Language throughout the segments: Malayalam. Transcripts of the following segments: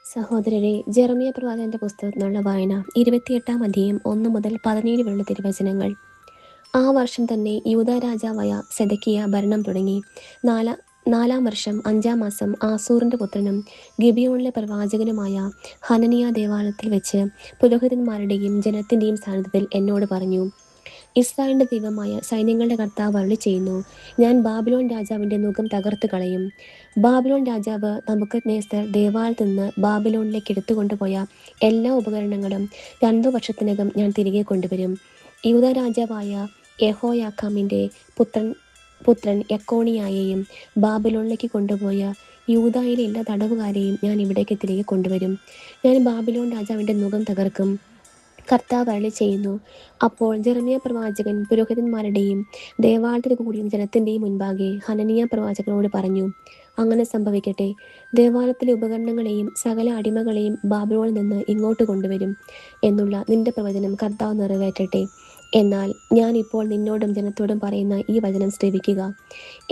സഹോദരരെ, ജെറമിയ പ്രവാചകന്റെ പുസ്തകത്തിനുള്ള വായന 28 അധ്യായം 1 മുതൽ 17 വരെയുള്ള തിരുവചനങ്ങൾ. ആ വർഷം തന്നെ യൂദാ രാജാവായ സെദെക്കിയ ഭരണം തുടങ്ങി. നാലാം വർഷം 5-ാം മാസം ആസൂറിന്റെ പുത്രനും ഗിബിയോണിലെ പ്രവാചകനുമായ ഹനനിയ ദേവാലയത്തിൽ വെച്ച് പുരോഹിതന്മാരുടെയും ജനത്തിന്റെയും സാന്നിധ്യത്തിൽ എന്നോട് പറഞ്ഞു: ഇസ്രായേലിന്റെ ദൈവമായ സൈന്യങ്ങളുടെ കർത്താവ് അരുളിച്ചെയ്യുന്നു, ഞാൻ ബാബിലോൺ രാജാവിന്റെ നുകം തകർത്തു കളയും. ബാബിലോൺ രാജാവ് നബൂഖദ്നേസർ ദേവാലയത്തിൽ നിന്ന് ബാബിലോണിലേക്ക് എടുത്തുകൊണ്ടുപോയ എല്ലാ ഉപകരണങ്ങളും 2 വർഷത്തിനകം ഞാൻ തിരികെ കൊണ്ടുവരും. യൂദാ രാജാവായ യെഹോയാക്കീമിന്റെ പുത്രൻ യെക്കോണിയായെയും ബാബിലോണിലേക്ക് കൊണ്ടുപോയ യൂദായിലെ എല്ലാ തടവുകാരെയും ഞാൻ ഇവിടേക്ക് തിരികെ കൊണ്ടുവരും. ഞാൻ ബാബിലോൺ രാജാവിന്റെ നുകം തകർക്കും. കർത്താവ് അരുളിച്ചെയ്യുന്നു. അപ്പോൾ ജെറമിയ പ്രവാചകൻ പുരോഹിതന്മാരുടെയും ദേവാലയത്തിൽ കൂടിയ ജനത്തിന്റെയും മുൻപാകെ ഹനനിയ പ്രവാചകനോട് പറഞ്ഞു: അങ്ങനെ സംഭവിക്കട്ടെ. ദേവാലയത്തിലെ ഉപകരണങ്ങളെയും സകല അടിമകളെയും ബാബിലോണിൽ നിന്ന് ഇങ്ങോട്ട് കൊണ്ടുവരും എന്നുള്ള നിന്റെ പ്രവചനം കർത്താവ് നിറവേറ്റട്ടെ. എന്നാൽ ഞാൻ ഇപ്പോൾ നിന്നോടും ജനത്തോടും പറയുന്ന ഈ വചനം ശ്രവിക്കുക.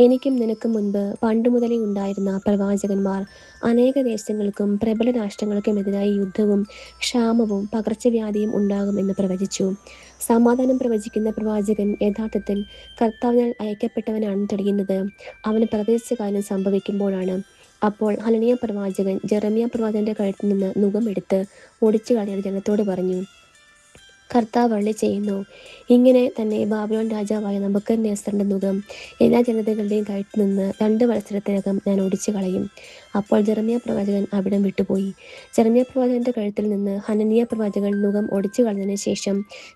എനിക്കും നിനക്കും മുൻപ് പണ്ടുമുതലേ ഉണ്ടായിരുന്ന പ്രവാചകന്മാർ അനേക ദേശങ്ങൾക്കും പ്രബല രാഷ്ട്രങ്ങൾക്കുമെതിരായി യുദ്ധവും ക്ഷാമവും പകർച്ചവ്യാധിയും ഉണ്ടാകുമെന്ന് പ്രവചിച്ചു. സമാധാനം പ്രവചിക്കുന്ന പ്രവാചകൻ യഥാർത്ഥത്തിൽ കർത്താവിനാൽ അയക്കപ്പെട്ടവനാണെന്ന് തെളിയുന്നത് അവന് പ്രവചിച്ച കാര്യം സംഭവിക്കുമ്പോഴാണ്. അപ്പോൾ ഹനനിയ പ്രവാചകൻ ജെറമിയ പ്രവാചകന്റെ കഴുത്തിൽ നിന്ന് നുകം എടുത്ത് ഒടിച്ചു കളയാൻ ജനത്തോട് പറഞ്ഞു: കർത്താവ് അരുളിച്ചെയ്യുന്നു, ഇങ്ങനെ തന്നെ ബാബിലോൺ രാജാവായ നബൂഖദ്നേസറിന്റെ നുകം എല്ലാ ജനതകളുടെയും കഴുത്തിൽ നിന്ന് 2 വത്സരത്തിനകം ഞാൻ ഒടിച്ചു കളയും. അപ്പോൾ ജെറമിയ പ്രവാചകൻ അവിടം വിട്ടുപോയി. ജെറമിയ പ്രവാചകന്റെ കഴുത്തിൽ നിന്ന് ഹനനിയ പ്രവാചകൻ നുകം ഒടിച്ചു കളഞ്ഞതിന് ശേഷം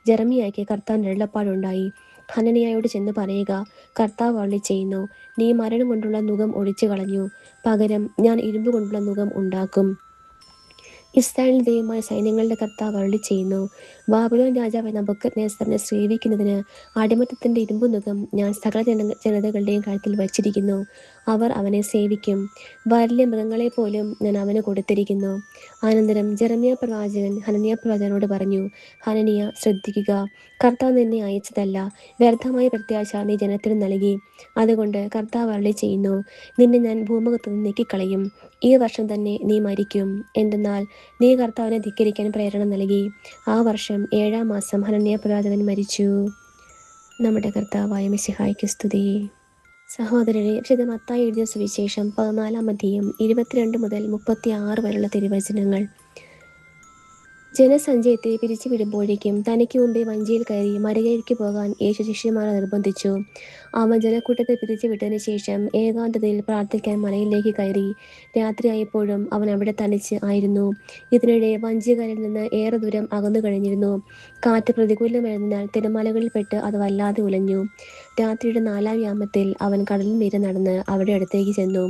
ജെറമിയായ്ക്ക് കർത്താവിന്റെ അരുളപ്പാടുണ്ടായി: ഹനനിയായോട് ചെന്ന് പറയുക, കർത്താവ് അരുളിച്ചെയ്യുന്നു, നീ മരം കൊണ്ടുള്ള നുകം ഒടിച്ചു കളഞ്ഞു, പകരം ഞാൻ ഇരുമ്പ് കൊണ്ടുള്ള നുകം ഉണ്ടാക്കും. ഇസ്രായേലിന്റെ ദൈവമായ സൈന്യങ്ങളുടെ കർത്താവ് അരുളിച്ചെയ്യുന്നു, ബാബിലോൺ രാജാവായ നബൂഖദ്നേസറിനെ സേവിക്കുന്നതിന് അടിമത്തത്തിന്റെ ഇരുമ്പുനുകം ഞാൻ സകല ജനതകളുടെയും കഴുത്തിൽ വച്ചിരിക്കുന്നു. അവർ അവനെ സേവിക്കും. വലിയ മൃഗങ്ങളെ പോലും ഞാൻ അവന് കൊടുത്തിരിക്കുന്നു. അനന്തരം ജെറമിയ പ്രവാചകൻ ഹനനിയ പ്രവാചകനോട് പറഞ്ഞു: ഹനനിയ, ശ്രദ്ധിക്കുക. കർത്താവ് നിന്നെ അയച്ചതല്ല, വ്യർത്ഥമായ പ്രത്യാശ നീ ജനത്തിന് നൽകി. അതുകൊണ്ട് കർത്താവ് അരുളിച്ചെയ്യുന്നു, നിന്നെ ഞാൻ ഭൂമുഖത്ത് നിന്ന് നീക്കിക്കളയും. ഈ വർഷം തന്നെ നീ മരിക്കും. എന്തെന്നാൽ നീ കർത്താവിനെ ധിക്കരിക്കാൻ പ്രേരണ നൽകി. ആ വർഷം 7-ാം മാസം ഹനനിയ പ്രവാചകൻ മരിച്ചു. നമ്മുടെ കർത്താവായ മിശിഹായ്ക്ക് സ്തുതി. സഹോദരരെ, വിശുദ്ധ മത്തായി എഴുതിയ സുവിശേഷം 14-ാം അധ്യായം 22 മുതൽ 36 വരെയുള്ള തിരുവചനങ്ങൾ. ജനസഞ്ചയത്തെ പിരിച്ചുവിടുമ്പോഴേക്കും തനിക്ക് മുമ്പേ വഞ്ചിയിൽ കയറി മറുകരയ്ക്ക് പോകാൻ യേശു ശിഷ്യന്മാരെ നിർബന്ധിച്ചു. അവൻ ജനക്കൂട്ടത്തെ പിരിച്ചുവിട്ടതിന് ശേഷം ഏകാന്തതയിൽ പ്രാർത്ഥിക്കാൻ മലയിലേക്ക് കയറി. രാത്രിയായപ്പോഴും അവൻ അവിടെ തനിച്ച് ആയിരുന്നു. ഇതിനിടെ വഞ്ചി കരയിൽ നിന്ന് ഏറെ ദൂരം അകന്നു കഴിഞ്ഞിരുന്നു. കാറ്റ് പ്രതികൂലമായതിനാൽ തിരമാലകളിൽപ്പെട്ട് അത് വല്ലാതെ ഉലഞ്ഞു. രാത്രിയുടെ 4-ാം യാമത്തിൽ അവൻ കടലിന് മീതെ നടന്ന് അവിടെ അടുത്തേക്ക് ചെന്നു.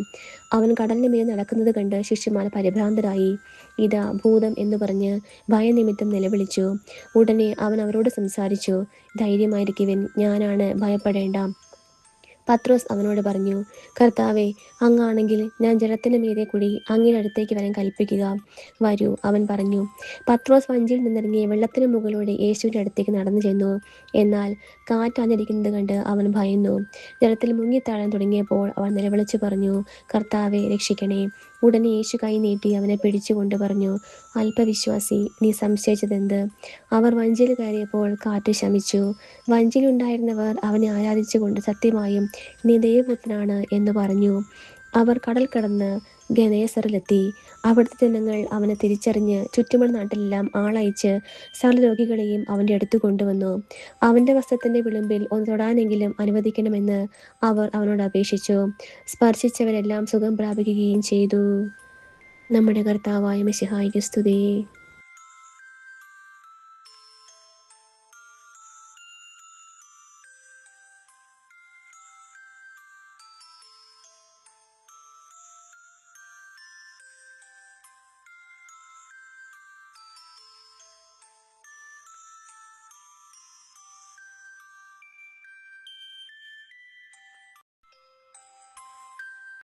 അവൻ കടലിന് മീതെ നടക്കുന്നത് കണ്ട് ശിഷ്യന്മാർ പരിഭ്രാന്തരായി. ഇതാ ഭൂതം എന്ന് പറഞ്ഞ് ഭയനിമിത്തം നിലവിളിച്ചു. ഉടനെ അവൻ അവരോട് സംസാരിച്ചു: ധൈര്യമായിരിക്കുവിൻ, ഞാനാണ്, ഭയപ്പെടേണ്ട. പത്രോസ് അവനോട് പറഞ്ഞു: കർത്താവേ, അങ്ങാണെങ്കിൽ ഞാൻ ജലത്തിന് മീതെ കൂടി അങ്ങയുടെ അടുത്തേക്ക് വരാൻ കൽപ്പിക്കുക. വരൂ, അവൻ പറഞ്ഞു. പത്രോസ് വഞ്ചിയിൽ നിന്നിറങ്ങി വെള്ളത്തിന് മുകളിലൂടെ യേശുവിൻ്റെ അടുത്തേക്ക് നടന്നു ചെന്നു. എന്നാൽ കാറ്റാഞ്ഞടിക്കുന്നത് കണ്ട് അവൻ ഭയന്നു. ജലത്തിൽ മുങ്ങിത്താഴാൻ തുടങ്ങിയപ്പോൾ അവൻ നിലവിളിച്ചു പറഞ്ഞു: കർത്താവെ, രക്ഷിക്കണേ. ഉടനെ യേശു കൈ നീട്ടി അവനെ പിടിച്ചുകൊണ്ട് പറഞ്ഞു: അല്പവിശ്വാസി, നീ സംശയിച്ചതെന്ത്? അവർ വഞ്ചിയിൽ കയറിയപ്പോൾ കാറ്റ് ശമിച്ചു. വഞ്ചിയിലുണ്ടായിരുന്നവർ അവനെ ആരാധിച്ചുകൊണ്ട് സത്യമായും നീ ദൈവപുത്രനാണ് എന്ന് പറഞ്ഞു. അവർ കടൽ കടന്ന് ഗനേസറിലെത്തി. അവിടുത്തെ ജനങ്ങൾ അവനെ തിരിച്ചറിഞ്ഞ് ചുറ്റുമുള്ള നാട്ടിലെല്ലാം ആളയച്ച് സകല രോഗികളെയും അവൻ്റെ അടുത്ത് കൊണ്ടുവന്നു. അവൻ്റെ വസ്ത്രത്തിൻ്റെ വിളിമ്പിൽ ഒന്ന് തൊടാനെങ്കിലും അനുവദിക്കണമെന്ന് അവർ അവനോട് അപേക്ഷിച്ചു. സ്പർശിച്ചവരെല്ലാം സുഖം പ്രാപിക്കുകയും ചെയ്തു. നമ്മുടെ കർത്താവായ മിശിഹായ്ക്ക് സ്തുതി.